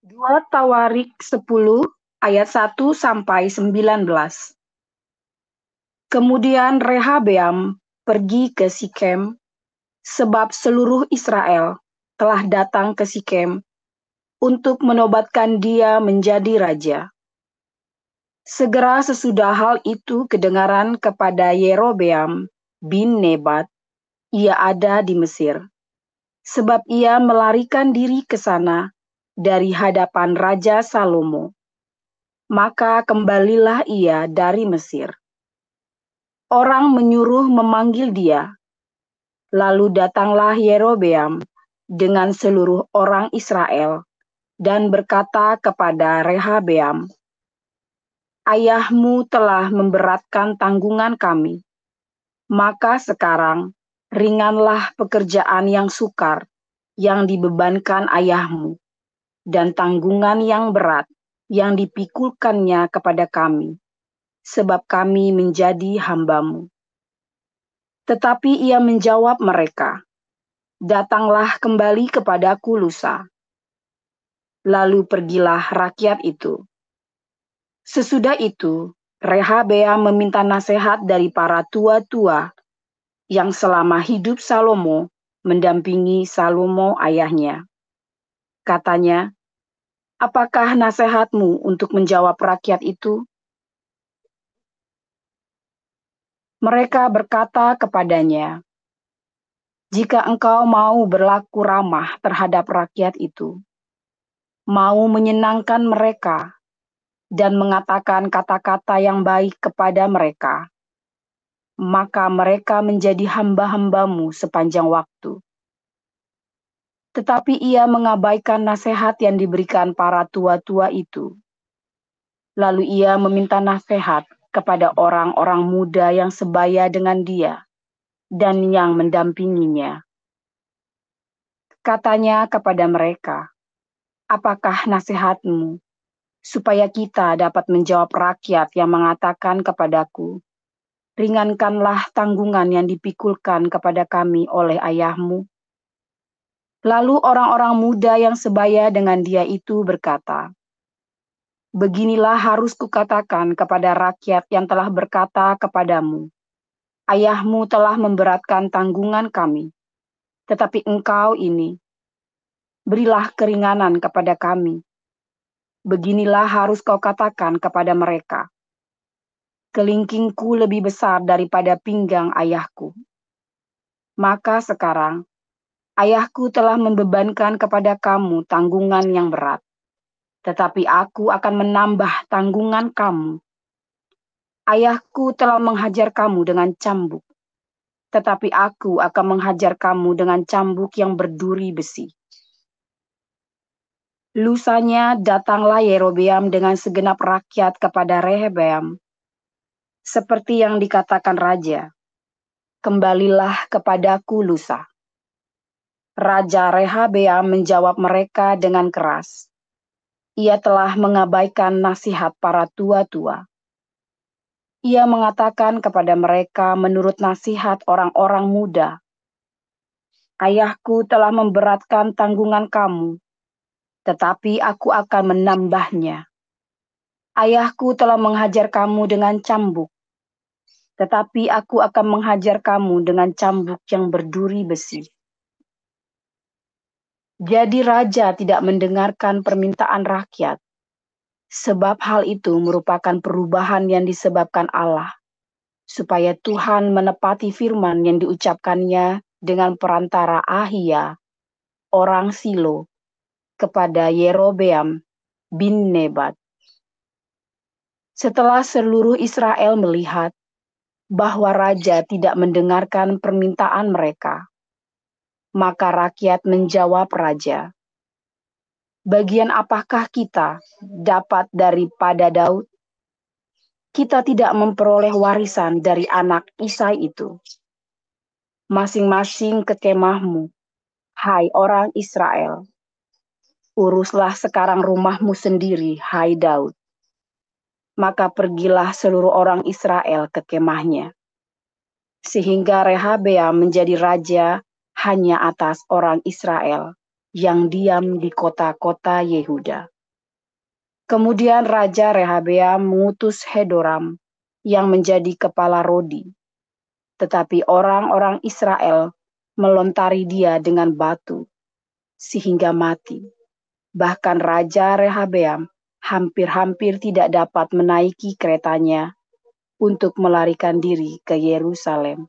2 Tawarik 10 ayat 1 sampai 19. Kemudian Rehabeam pergi ke Sikem, sebab seluruh Israel telah datang ke Sikem untuk menobatkan dia menjadi raja. Segera sesudah hal itu kedengaran kepada Yerobeam bin Nebat, ia ada di Mesir, sebab ia melarikan diri ke sana dari hadapan Raja Salomo. Maka kembalilah ia dari Mesir. Orang menyuruh memanggil dia. Lalu datanglah Yerobeam dengan seluruh orang Israel dan berkata kepada Rehabeam, "Ayahmu telah memberatkan tanggungan kami. Maka sekarang ringanlah pekerjaan yang sukar yang dibebankan ayahmu dan tanggungan yang berat yang dipikulkannya kepada kami, sebab kami menjadi hamba-Mu." Tetapi ia menjawab mereka, "Datanglah kembali kepadaku lusa." Lalu pergilah rakyat itu. Sesudah itu, Rehabeam meminta nasihat dari para tua-tua yang selama hidup Salomo mendampingi Salomo ayahnya. Katanya, "Apakah nasihatmu untuk menjawab rakyat itu?" Mereka berkata kepadanya, "Jika engkau mau berlaku ramah terhadap rakyat itu, mau menyenangkan mereka, dan mengatakan kata-kata yang baik kepada mereka, maka mereka menjadi hamba-hamba-Mu sepanjang waktu." Tetapi ia mengabaikan nasihat yang diberikan para tua-tua itu. Lalu ia meminta nasihat kepada orang-orang muda yang sebaya dengan dia dan yang mendampinginya. Katanya kepada mereka, "Apakah nasihatmu supaya kita dapat menjawab rakyat yang mengatakan kepadaku, 'Ringankanlah tanggungan yang dipikulkan kepada kami oleh ayahmu'?" Lalu orang-orang muda yang sebaya dengan dia itu berkata, "Beginilah harus kukatakan kepada rakyat yang telah berkata kepadamu, 'Ayahmu telah memberatkan tanggungan kami,' tetapi engkau ini, berilah keringanan kepada kami. Beginilah harus kau katakan kepada mereka, 'Kelingkingku lebih besar daripada pinggang ayahku. Maka sekarang, ayahku telah membebankan kepada kamu tanggungan yang berat, tetapi aku akan menambah tanggungan kamu. Ayahku telah menghajar kamu dengan cambuk, tetapi aku akan menghajar kamu dengan cambuk yang berduri besi." Lusanya datanglah Yerobeam dengan segenap rakyat kepada Rehabeam, seperti yang dikatakan raja, "Kembalilah kepadaku lusa." Raja Rehabeam menjawab mereka dengan keras. Ia telah mengabaikan nasihat para tua-tua. Ia mengatakan kepada mereka menurut nasihat orang-orang muda, "Ayahku telah memberatkan tanggungan kamu, tetapi aku akan menambahnya. Ayahku telah menghajar kamu dengan cambuk, tetapi aku akan menghajar kamu dengan cambuk yang berduri besi." Jadi raja tidak mendengarkan permintaan rakyat, sebab hal itu merupakan perubahan yang disebabkan Allah, supaya Tuhan menepati firman yang diucapkannya dengan perantara Ahia, orang Silo, kepada Yerobeam bin Nebat. Setelah seluruh Israel melihat bahwa raja tidak mendengarkan permintaan mereka, maka rakyat menjawab raja, "Bagian apakah kita dapat daripada Daud? Kita tidak memperoleh warisan dari anak Isai itu. Masing-masing ke kemahmu, hai orang Israel. Uruslah sekarang rumahmu sendiri, hai Daud." Maka pergilah seluruh orang Israel ke kemahnya, sehingga Rehabeam menjadi raja hanya atas orang Israel yang diam di kota-kota Yehuda. Kemudian Raja Rehabeam mengutus Hedoram yang menjadi kepala Rodi. Tetapi orang-orang Israel melontari dia dengan batu, sehingga mati. Bahkan Raja Rehabeam hampir-hampir tidak dapat menaiki keretanya untuk melarikan diri ke Yerusalem.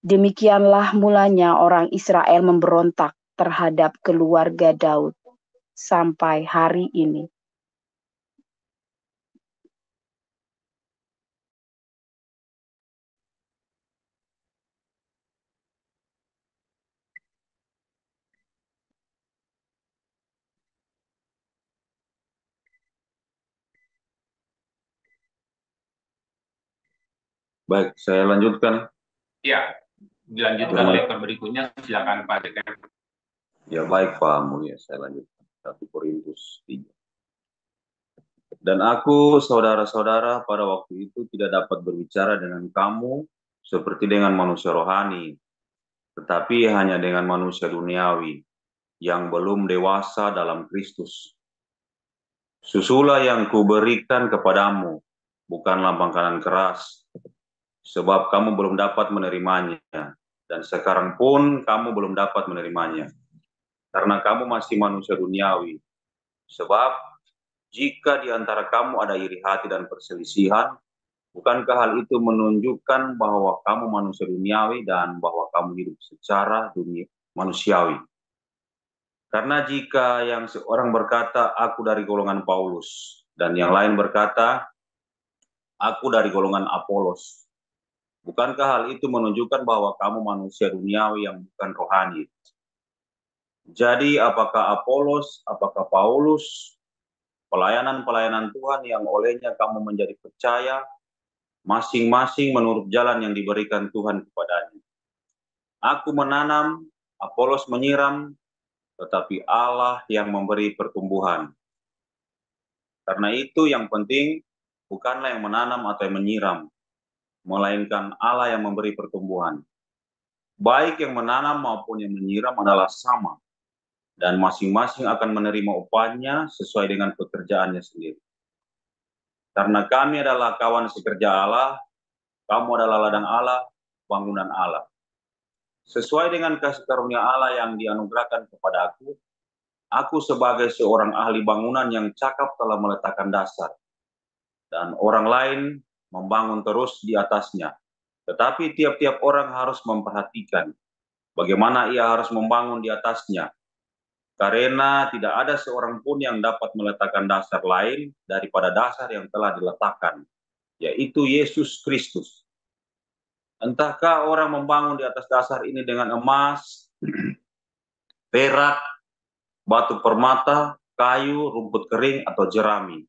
Demikianlah mulanya orang Israel memberontak terhadap keluarga Daud sampai hari ini. Baik, saya lanjutkan. Ya, dilanjutkan lektor berikutnya, silakan Pak Dekan. Ya baik Pak Mulia, saya lanjutkan. 1 Korintus 3. Dan aku, saudara-saudara, pada waktu itu tidak dapat berbicara dengan kamu seperti dengan manusia rohani, tetapi hanya dengan manusia duniawi, yang belum dewasa dalam Kristus. Susulah yang kuberikan kepadamu, bukanlah makanan keras, sebab kamu belum dapat menerimanya, dan sekarang pun kamu belum dapat menerimanya, karena kamu masih manusia duniawi. Sebab jika di antara kamu ada iri hati dan perselisihan, bukankah hal itu menunjukkan bahwa kamu manusia duniawi dan bahwa kamu hidup secara manusiawi? Karena jika yang seorang berkata, aku dari golongan Paulus, dan yang lain berkata, aku dari golongan Apolos, bukankah hal itu menunjukkan bahwa kamu manusia duniawi yang bukan rohani? Jadi apakah Apolos, apakah Paulus, pelayanan-pelayanan Tuhan yang olehnya kamu menjadi percaya, masing-masing menurut jalan yang diberikan Tuhan kepadanya. Aku menanam, Apolos menyiram, tetapi Allah yang memberi pertumbuhan. Karena itu yang penting bukanlah yang menanam atau yang menyiram, melainkan Allah yang memberi pertumbuhan. Baik yang menanam maupun yang menyiram adalah sama, dan masing-masing akan menerima upahnya sesuai dengan pekerjaannya sendiri. Karena kami adalah kawan sekerja Allah, kamu adalah ladang Allah, bangunan Allah. Sesuai dengan kasih karunia Allah yang dianugerahkan kepada aku sebagai seorang ahli bangunan yang cakap telah meletakkan dasar, dan orang lain membangun terus di atasnya. Tetapi tiap-tiap orang harus memperhatikan bagaimana ia harus membangun di atasnya, karena tidak ada seorang pun yang dapat meletakkan dasar lain daripada dasar yang telah diletakkan, yaitu Yesus Kristus. Entahkah orang membangun di atas dasar ini dengan emas, perak, batu permata, kayu, rumput kering, atau jerami.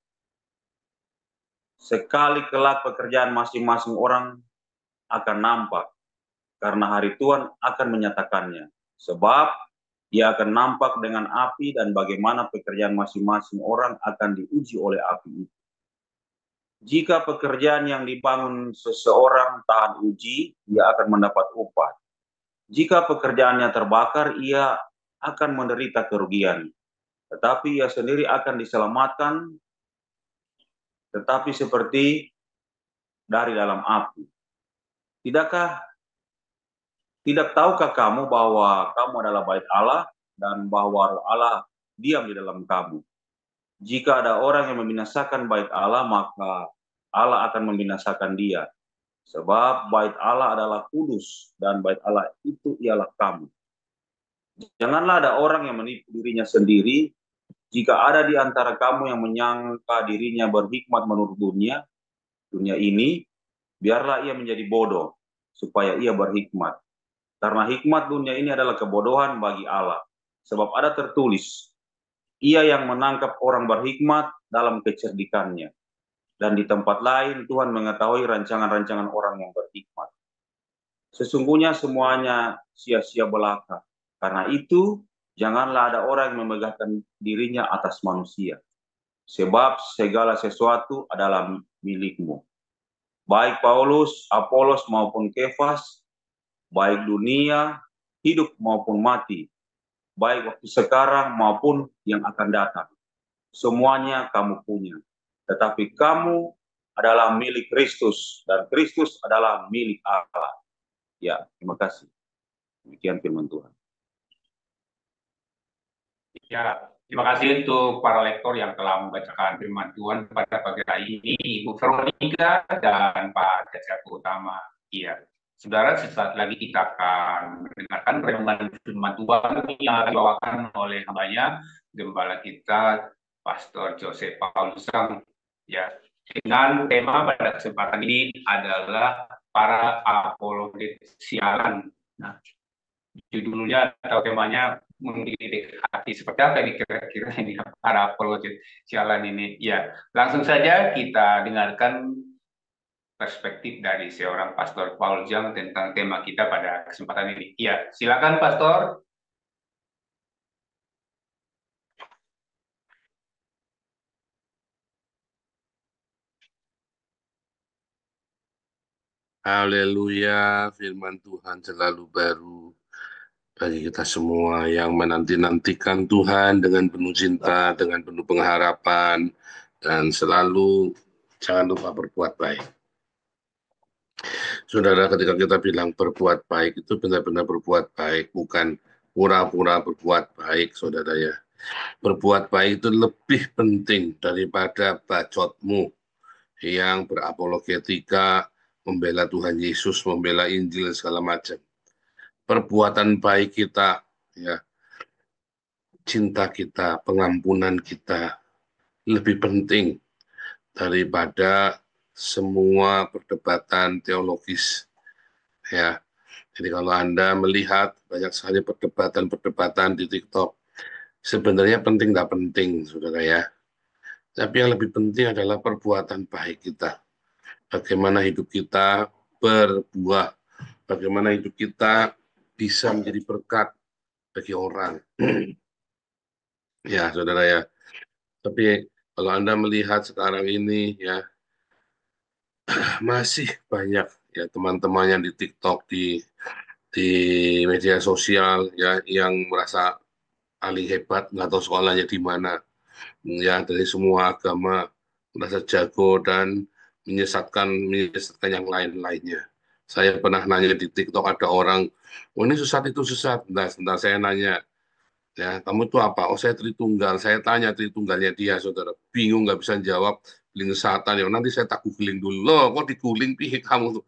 Sekali kelak pekerjaan masing-masing orang akan nampak, karena hari Tuhan akan menyatakannya. Sebab ia akan nampak dengan api, dan bagaimana pekerjaan masing-masing orang akan diuji oleh api itu. Jika pekerjaan yang dibangun seseorang tahan uji, ia akan mendapat upah. Jika pekerjaannya terbakar, ia akan menderita kerugian. Tetapi ia sendiri akan diselamatkan, tetapi seperti dari dalam api. Tidak tahukah kamu bahwa kamu adalah bait Allah, dan bahwa Roh Allah diam di dalam kamu? Jika ada orang yang membinasakan bait Allah, maka Allah akan membinasakan dia. Sebab bait Allah adalah kudus, dan bait Allah itu ialah kamu. Janganlah ada orang yang menipu dirinya sendiri. Jika ada di antara kamu yang menyangka dirinya berhikmat menurut dunia ini, biarlah ia menjadi bodoh, supaya ia berhikmat. Karena hikmat dunia ini adalah kebodohan bagi Allah. Sebab ada tertulis, ia yang menangkap orang berhikmat dalam kecerdikannya. Dan di tempat lain Tuhan mengetahui rancangan-rancangan orang yang berhikmat. Sesungguhnya semuanya sia-sia belaka. Karena itu, janganlah ada orang yang memegahkan dirinya atas manusia. Sebab segala sesuatu adalah milikmu. Baik Paulus, Apolos maupun Kefas, baik dunia, hidup maupun mati, baik waktu sekarang maupun yang akan datang. semuanya kamu punya. Tetapi kamu adalah milik Kristus, dan Kristus adalah milik Allah. Ya, terima kasih. Demikian firman Tuhan. Ya, terima kasih untuk para lektor yang telah membacakan firman Tuhan pada pagi hari ini, Ibu Veronica dan Pak Cacat Utama. Iya, saudara, sesaat lagi kita akan mendengarkan renungan firman Tuhan yang akan dibawakan oleh hambanya, gembala kita, Pastor Joseph Paulusang. Ya, dengan tema pada kesempatan ini adalah para apologet sialan. Nah, judulnya atau temanya mendidik hati. Seperti apa ini kira-kira ini para apologet sialan ini? Ya, langsung saja kita dengarkan perspektif dari seorang Pastor Paul Jang tentang tema kita pada kesempatan ini. Ya, silakan Pastor. Haleluya, firman Tuhan selalu baru bagi kita semua yang menanti-nantikan Tuhan dengan penuh cinta, dengan penuh pengharapan, dan selalu jangan lupa berbuat baik. Saudara, ketika kita bilang berbuat baik, itu benar-benar berbuat baik, bukan pura-pura berbuat baik, saudara ya. Berbuat baik itu lebih penting daripada bacotmu yang berapologetika, membela Tuhan Yesus, membela Injil, segala macam. Perbuatan baik kita, ya, cinta kita, pengampunan kita, lebih penting daripada semua perdebatan teologis. Ya, jadi kalau Anda melihat banyak sekali perdebatan-perdebatan di TikTok, sebenarnya penting nggak penting, saudara ya. Tapi yang lebih penting adalah perbuatan baik kita. Bagaimana hidup kita berbuah, bagaimana hidup kita bisa menjadi berkat bagi orang. Ya, saudara ya. Tapi kalau Anda melihat sekarang ini ya, masih banyak ya teman-teman yang di TikTok, di media sosial ya, yang merasa paling hebat, nggak tahu sekolahnya di mana. Ya, dari semua agama merasa jago dan menyesatkan yang lain-lainnya. Saya pernah nanya di TikTok, ada orang, oh ini sesat itu sesat. Nah, sebentar saya nanya, ya kamu itu apa? Oh saya Tritunggal. Saya tanya Tritunggalnya dia, saudara. Bingung nggak bisa jawab, link satan ya. Nanti saya tak googling dulu. Loh, kok di googling pihak kamu tuh?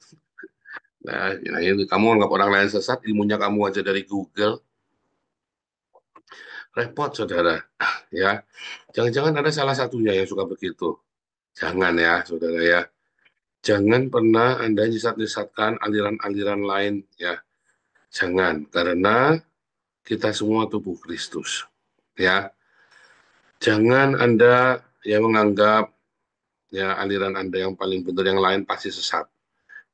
Nah, ini kamu anggap orang lain sesat, ilmunya kamu aja dari Google. Repot, saudara. Ya, jangan-jangan ada salah satunya yang suka begitu. Jangan ya, saudara ya. Jangan pernah Anda nyesat-nyesatkan aliran-aliran lain ya. Jangan, karena kita semua tubuh Kristus. Ya. Jangan Anda yang menganggap ya aliran Anda yang paling benar, yang lain pasti sesat.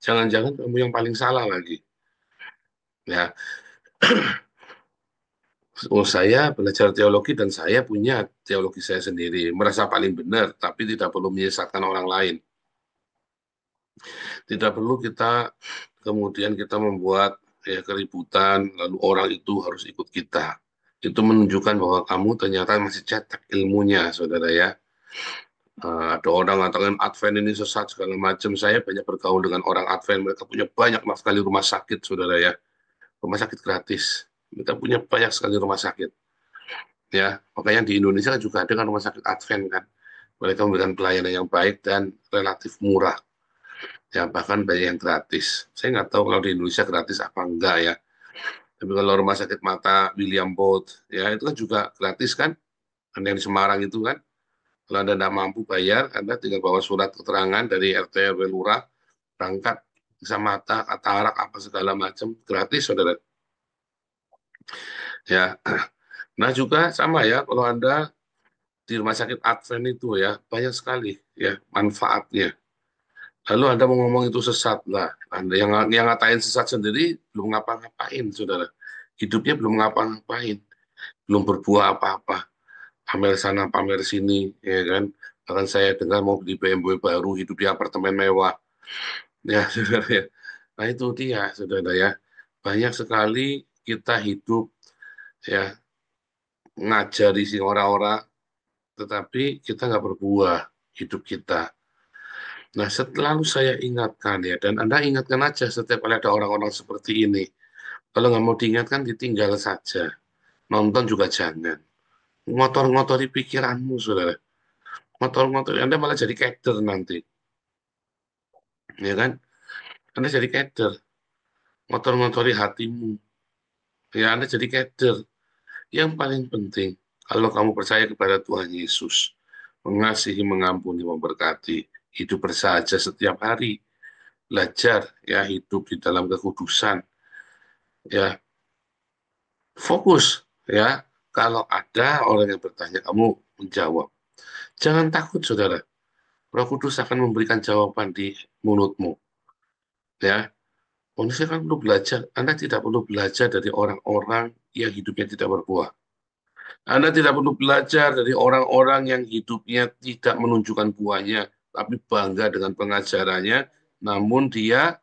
Jangan-jangan kamu yang paling salah lagi. Ya. Oh, saya belajar teologi dan saya punya teologi saya sendiri, merasa paling benar, tapi tidak perlu menyesatkan orang lain. Tidak perlu kita kemudian kita membuat ya keributan, lalu orang itu harus ikut kita. Itu menunjukkan bahwa kamu ternyata masih cetek ilmunya, saudara ya. Ada orang mengatakan Advent ini sesat segala macam. Saya banyak bergaul dengan orang Advent, mereka punya banyak sekali rumah sakit, saudara ya. Rumah sakit gratis. Mereka punya banyak sekali rumah sakit. Ya, makanya di Indonesia juga ada kan rumah sakit Advent kan. Mereka memberikan pelayanan yang baik dan relatif murah. Ya, bahkan banyak yang gratis. Saya nggak tahu kalau di Indonesia gratis apa enggak ya. Tapi kalau rumah sakit mata William Booth, ya itu kan juga gratis kan. Dan yang di Semarang itu kan, kalau Anda tidak mampu bayar, Anda tinggal bawa surat keterangan dari RT RW Lurah, berangkat, bisa mata, katarak, apa segala macam, gratis, saudara. Ya, nah juga sama ya, kalau Anda di rumah sakit Advent itu ya, banyak sekali ya manfaatnya. Lalu Anda mau ngomong itu sesat lah. Anda yang ngatain sesat sendiri belum ngapa-ngapain, saudara. Hidupnya belum ngapa-ngapain, belum berbuah apa-apa. Pamer sana, pamer sini, ya kan. Bahkan saya dengar mau beli BMW baru, hidup di apartemen mewah. Ya, saudara ya. Nah itu dia, saudara ya. Banyak sekali kita hidup ya ngajari si orang-orang tetapi kita nggak berbuah hidup kita. Nah, selalu saya ingatkan ya, dan Anda ingatkan aja setiap kali ada orang-orang seperti ini. Kalau nggak mau diingatkan, ditinggal saja. Nonton juga jangan. Ngotor-ngotori pikiranmu, saudara. Ngotor-ngotori, Anda malah jadi keder nanti. Ya kan? Anda jadi keder. Ngotor-ngotori hatimu. Ya, Anda jadi keder. Yang paling penting, kalau kamu percaya kepada Tuhan Yesus, mengasihi, mengampuni, memberkati, hidup bersahaja setiap hari, belajar ya hidup di dalam kekudusan, ya fokus ya. Kalau ada orang yang bertanya, kamu menjawab. Jangan takut, saudara. Roh Kudus akan memberikan jawaban di mulutmu. Ya, manusia kan perlu belajar. Anda tidak perlu belajar dari orang-orang yang hidupnya tidak berbuah. Anda tidak perlu belajar dari orang-orang yang hidupnya tidak menunjukkan buahnya, tapi bangga dengan pengajarannya, namun dia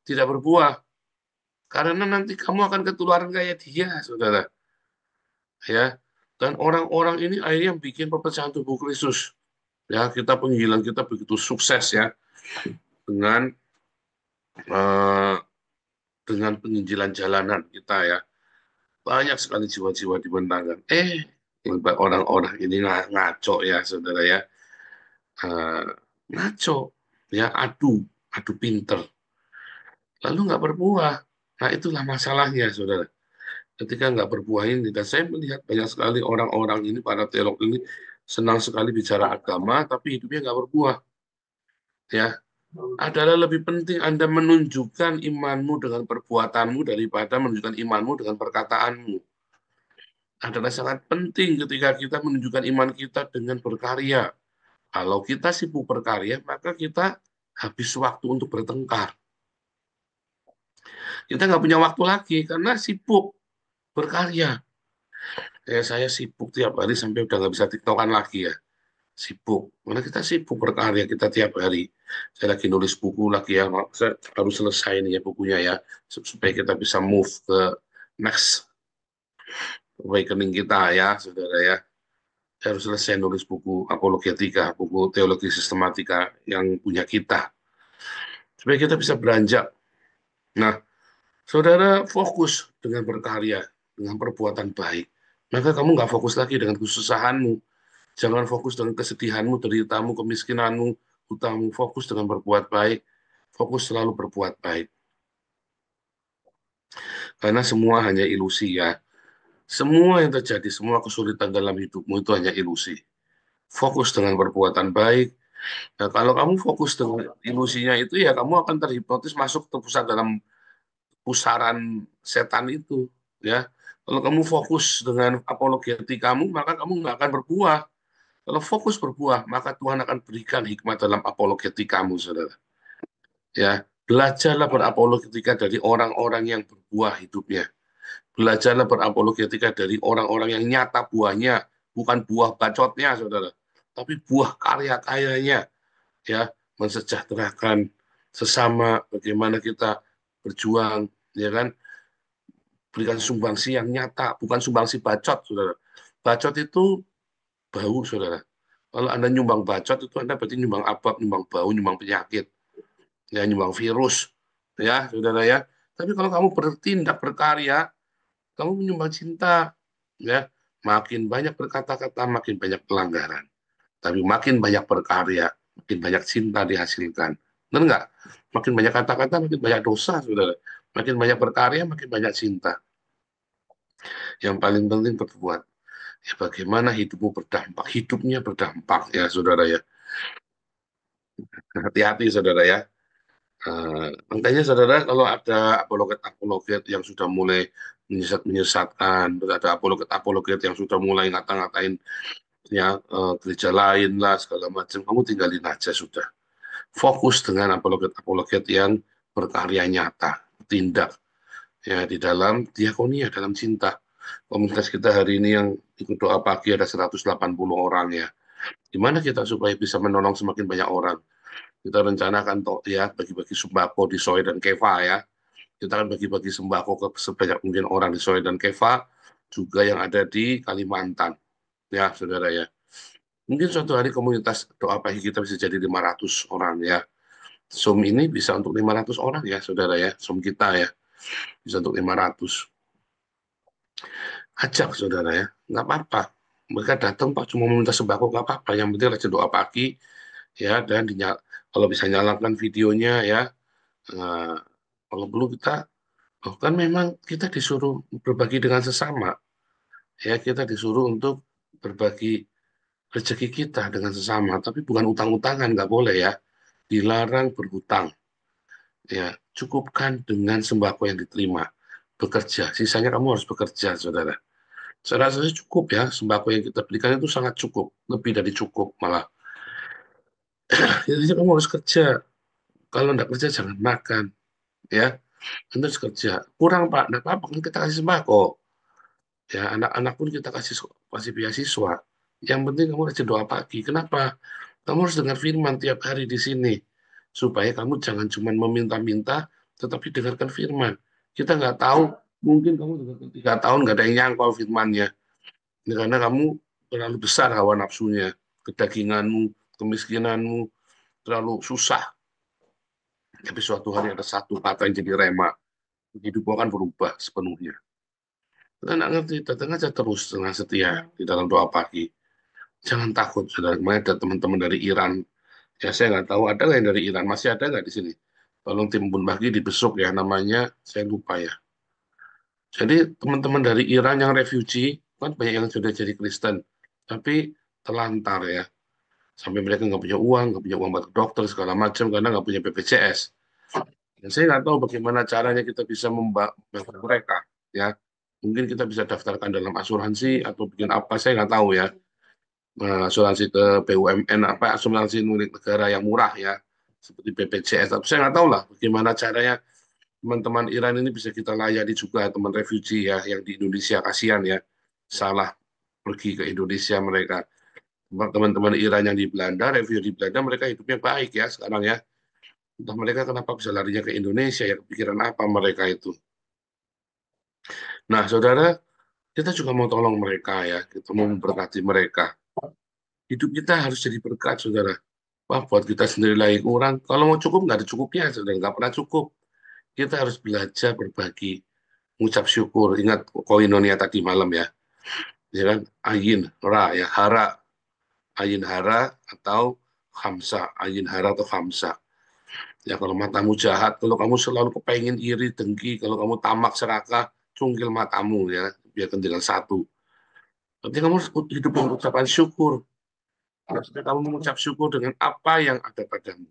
tidak berbuah. Karena nanti kamu akan ketularan kayak dia, saudara. Ya, dan orang-orang ini akhirnya bikin perpecahan tubuh Kristus. Ya, kita penghilang kita begitu sukses ya dengan eh, dengan penginjilan jalanan kita ya. Banyak sekali jiwa-jiwa dimenangkan. Orang-orang ini ngaco ya, saudara ya. Eh, Ngaco ya, adu pinter. Lalu nggak berbuah. Nah, itulah masalahnya, saudara. Ketika nggak berbuah ini, dan saya melihat banyak sekali orang-orang ini, para teolog ini, senang sekali bicara agama, tapi hidupnya nggak berbuah. Ya, adalah lebih penting Anda menunjukkan imanmu dengan perbuatanmu daripada menunjukkan imanmu dengan perkataanmu. Adalah sangat penting ketika kita menunjukkan iman kita dengan berkarya. Kalau kita sibuk berkarya, maka kita habis waktu untuk bertengkar. Kita nggak punya waktu lagi karena sibuk berkarya. Ya, saya sibuk tiap hari sampai udah nggak bisa tiktokan lagi ya. Sibuk. Karena kita sibuk berkarya kita tiap hari. Saya lagi nulis buku lagi ya. Saya harus selesai nih ya bukunya ya. Supaya kita bisa move ke next awakening kita ya, saudara ya. Saya harus selesai nulis buku apologetika, buku teologi sistematika yang punya kita. Supaya kita bisa beranjak. Nah, saudara fokus dengan berkarya, dengan perbuatan baik. Maka kamu nggak fokus lagi dengan kesusahanmu. Jangan fokus dengan kesedihanmu, deritamu, kemiskinanmu, hutangmu. Fokus dengan berbuat baik. Fokus selalu berbuat baik. Karena semua hanya ilusi ya. Semua yang terjadi, semua kesulitan dalam hidupmu itu hanya ilusi. Fokus dengan perbuatan baik. Nah, kalau kamu fokus dengan ilusinya itu ya kamu akan terhipnotis masuk terpusat dalam pusaran setan itu. Ya, kalau kamu fokus dengan apologeti kamu, maka kamu nggak akan berbuah. Kalau fokus berbuah, maka Tuhan akan berikan hikmat dalam apologetika kamu, saudara. Ya, belajarlah berapologetika dari orang-orang yang berbuah hidupnya. Belajarlah berapologetika dari orang-orang yang nyata buahnya, bukan buah bacotnya, saudara, tapi buah karya-karyanya. Ya, mensejahterakan sesama, bagaimana kita berjuang, ya kan? Berikan sumbangsi yang nyata, bukan sumbangsi bacot, saudara. Bacot itu bau, saudara. Kalau Anda nyumbang bacot itu Anda berarti nyumbang abab, nyumbang bau, nyumbang penyakit, ya nyumbang virus, ya saudara ya. Tapi kalau kamu bertindak berkarya, kamu menyumbang cinta, ya. Makin banyak berkata-kata, makin banyak pelanggaran. Tapi makin banyak berkarya, makin banyak cinta dihasilkan. Benar nggak? Makin banyak kata-kata, makin banyak dosa, saudara. Makin banyak berkarya, makin banyak cinta. Yang paling penting berbuat. Ya, bagaimana hidupmu berdampak, hidupnya berdampak, ya saudara ya. Hati-hati saudara ya. Makanya saudara kalau ada apologet-apologet yang sudah mulai menyesatkan, ada apologet-apologet yang sudah mulai ngata-ngatain ya gereja lain lah segala macam, kamu tinggalin aja sudah. Fokus dengan apologet-apologet yang berkarya nyata, tindak ya di dalam diakonia, dalam cinta. Komunitas kita hari ini yang ikut doa pagi ada 180 orang ya. Gimana kita supaya bisa menolong semakin banyak orang? Kita rencanakan ya bagi-bagi sembako di Soe dan Keva ya. Kita akan bagi-bagi sembako ke sebanyak mungkin orang di Soe dan Keva, juga yang ada di Kalimantan. Ya, saudara ya. Mungkin suatu hari komunitas doa pagi kita bisa jadi 500 orang ya. Zoom ini bisa untuk 500 orang ya, saudara ya. Zoom kita ya, bisa untuk 500. Ajak saudara ya, nggak apa-apa. Mereka datang Pak cuma meminta sembako nggak apa-apa. Yang penting rajin doa pagi ya, dan kalau bisa nyalakan videonya ya. Nah, kalau perlu kita, oh, kan memang kita disuruh berbagi dengan sesama ya, kita disuruh untuk berbagi rezeki kita dengan sesama, tapi bukan utang-utangan, nggak boleh ya. Dilarang berhutang ya, cukupkan dengan sembako yang diterima. Bekerja, sisanya kamu harus bekerja, saudara. Saya rasa cukup ya, sembako yang kita berikan itu sangat cukup, lebih dari cukup malah. Jadi kamu harus kerja. Kalau nggak kerja jangan makan, ya. Anda harus kerja. Kurang Pak, nggak apa-apa kan kita kasih sembako. Ya, anak-anak pun kita kasih beasiswa. Yang penting kamu rajin doa pagi. Kenapa? Kamu harus dengar firman tiap hari di sini. Supaya kamu jangan cuma meminta-minta, tetapi dengarkan firman. Kita nggak tahu, mungkin kamu dengarkan 3 tahun nggak ada yang nyangkol firmannya. Ya, karena kamu terlalu besar hawa nafsunya, kedaginganmu, kemiskinanmu, terlalu susah. Tapi suatu hari ada satu kata yang jadi rema. Hidupmu akan berubah sepenuhnya. Kita nggak ngerti, datang aja terus dengan setia di dalam doa pagi. Jangan takut, saudara. Kemarin ada teman-teman dari Iran. Ya, saya nggak tahu ada nggak yang dari Iran. Masih ada nggak di sini? Tolong tim Bun Bagi dibesuk ya, namanya saya lupa ya. Jadi teman-teman dari Iran yang refugee, kan banyak yang sudah jadi Kristen. Tapi telantar ya. Sampai mereka nggak punya uang buat ke dokter segala macam karena nggak punya BPJS. Dan saya nggak tahu bagaimana caranya kita bisa membantu mereka. Ya, mungkin kita bisa daftarkan dalam asuransi atau bikin apa, saya nggak tahu ya. Asuransi ke BUMN apa, asuransi milik negara yang murah ya, seperti BPJS. Tapi saya nggak tahu lah bagaimana caranya teman-teman Iran ini bisa kita layani juga, teman refugee ya yang di Indonesia, kasihan ya, salah pergi ke Indonesia mereka. Teman-teman Iran yang di Belanda, refugee di Belanda, mereka hidupnya baik ya sekarang ya. Entah mereka kenapa bisa larinya ke Indonesia ya, kepikiran apa mereka itu. Nah, saudara, kita juga mau tolong mereka ya, kita mau memberkati mereka. Hidup kita harus jadi berkat, saudara. Wah, buat kita sendiri lagi kurang. Kalau mau cukup, nggak ada cukupnya, saudara. Nggak pernah cukup. Kita harus belajar berbagi, mengucap syukur. Ingat koinonia tadi malam ya. Ya kan? Ayin, ra, ya, hara. Ayin hara atau khamsa. Ayin hara atau khamsa. Ya, kalau matamu jahat, kalau kamu selalu kepengen iri, dengki, kalau kamu tamak, serakah, cungkil matamu ya, biarkan tinggal satu. Nanti kamu hidup dengan ucapan syukur. Maksudnya kamu mengucap syukur dengan apa yang ada padamu.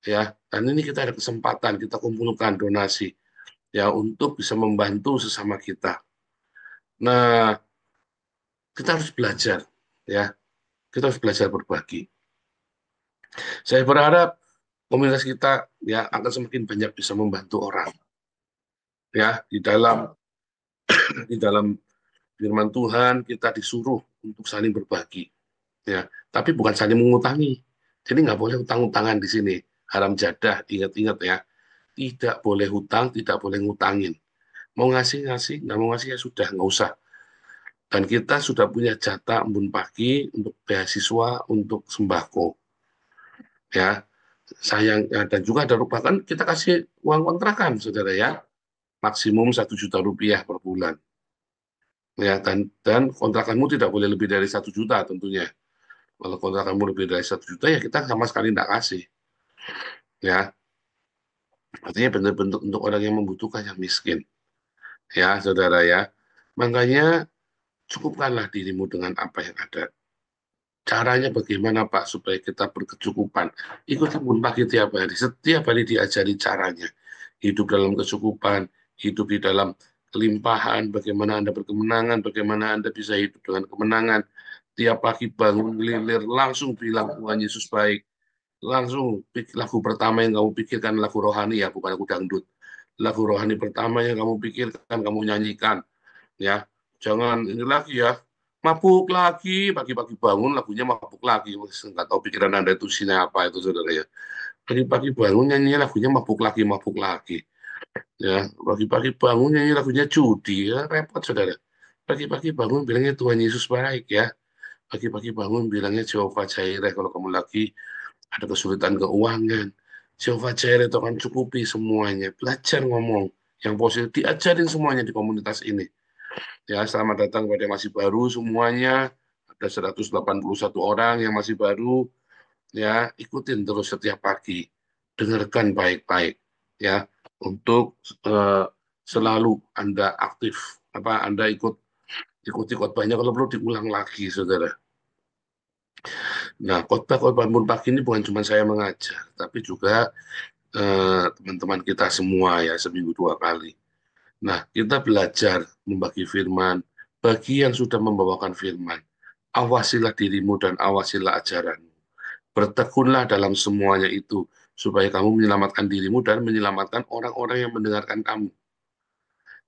Ya, dan ini kita ada kesempatan, kita kumpulkan donasi ya untuk bisa membantu sesama kita. Nah, kita harus belajar ya. Kita harus belajar berbagi. Saya berharap komunitas kita ya akan semakin banyak bisa membantu orang. Ya, di dalam firman Tuhan kita disuruh untuk saling berbagi. Ya, tapi bukan saling mengutangi. Jadi nggak boleh utang-utangan di sini. Haram jadah, ingat-ingat ya. Tidak boleh hutang, tidak boleh ngutangin. Mau ngasih-ngasih, nggak mau ngasih ya sudah, nggak usah. Dan kita sudah punya jatah embun pagi untuk beasiswa, untuk sembako. Ya, sayang ya, dan juga ada bahkan kita kasih uang kontrakan, saudara ya. Maksimum 1 juta rupiah per bulan. Ya, dan kontrakanmu tidak boleh lebih dari 1 juta tentunya. Kalau kontrakanmu lebih dari 1 juta ya kita sama sekali tidak kasih. Ya, artinya benar-benar untuk orang yang membutuhkan, yang miskin. Ya, saudara ya. Makanya cukupkanlah dirimu dengan apa yang ada. Caranya bagaimana Pak supaya kita berkecukupan? Ikuti Bun Pagi tiap hari. Setiap hari diajari caranya. Hidup dalam kecukupan, hidup di dalam kelimpahan, bagaimana Anda berkemenangan, bagaimana Anda bisa hidup dengan kemenangan. Tiap pagi bangun lilir, langsung bilang Tuhan Yesus baik. Langsung lagu pertama yang kamu pikirkan lagu rohani ya, bukan lagu dangdut. Lagu rohani pertama yang kamu pikirkan, kamu nyanyikan. Ya, jangan ini lagi ya, mabuk lagi, pagi-pagi bangun lagunya mabuk lagi. Nggak tahu pikiran Anda itu isinya apa itu, saudara ya. Pagi-pagi bangun nyanyi lagunya mabuk lagi, mabuk lagi. Ya, pagi-pagi bangun nyanyi lagunya judi, ya repot, saudara. Pagi-pagi bangun bilangnya Tuhan Yesus baik ya. Pagi-pagi bangun bilangnya Jehovah Jireh kalau kamu lagi ada kesulitan keuangan. Jehovah Jireh itu akan cukupi semuanya. Belajar ngomong yang positif, diajarin semuanya di komunitas ini. Ya, selamat datang pada yang masih baru semuanya. Ada 181 orang yang masih baru. Ya, ikutin terus setiap pagi. Dengarkan baik-baik ya untuk selalu Anda aktif. Anda ikuti khotbahnya kalau perlu diulang lagi, Saudara. Nah, khotbah bangun pagi ini bukan cuma saya mengajar, tapi juga teman-teman kita semua ya seminggu 2 kali. Nah, kita belajar membagi firman. Bagi yang sudah membawakan firman, awasilah dirimu dan awasilah ajaranmu. Bertekunlah dalam semuanya itu, supaya kamu menyelamatkan dirimu dan menyelamatkan orang-orang yang mendengarkan kamu.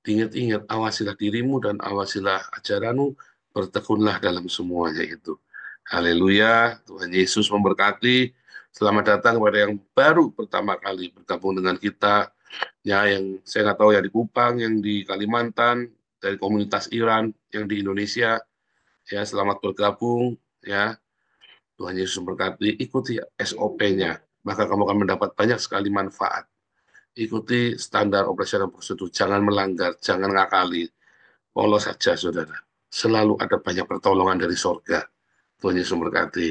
Ingat-ingat, awasilah dirimu dan awasilah ajaranmu, bertekunlah dalam semuanya itu. Haleluya, Tuhan Yesus memberkati. Selamat datang kepada yang baru pertama kali bergabung dengan kita. Ya, yang saya nggak tahu yang di Kupang, yang di Kalimantan, dari komunitas Iran, yang di Indonesia. Ya, selamat bergabung. Ya, Tuhan Yesus memberkati. Ikuti SOP-nya, maka kamu akan mendapat banyak sekali manfaat. Ikuti standar operasi dan prosedur. Jangan melanggar, jangan ngakali. Polos saja, saudara. Selalu ada banyak pertolongan dari sorga. Tuhan Yesus memberkati.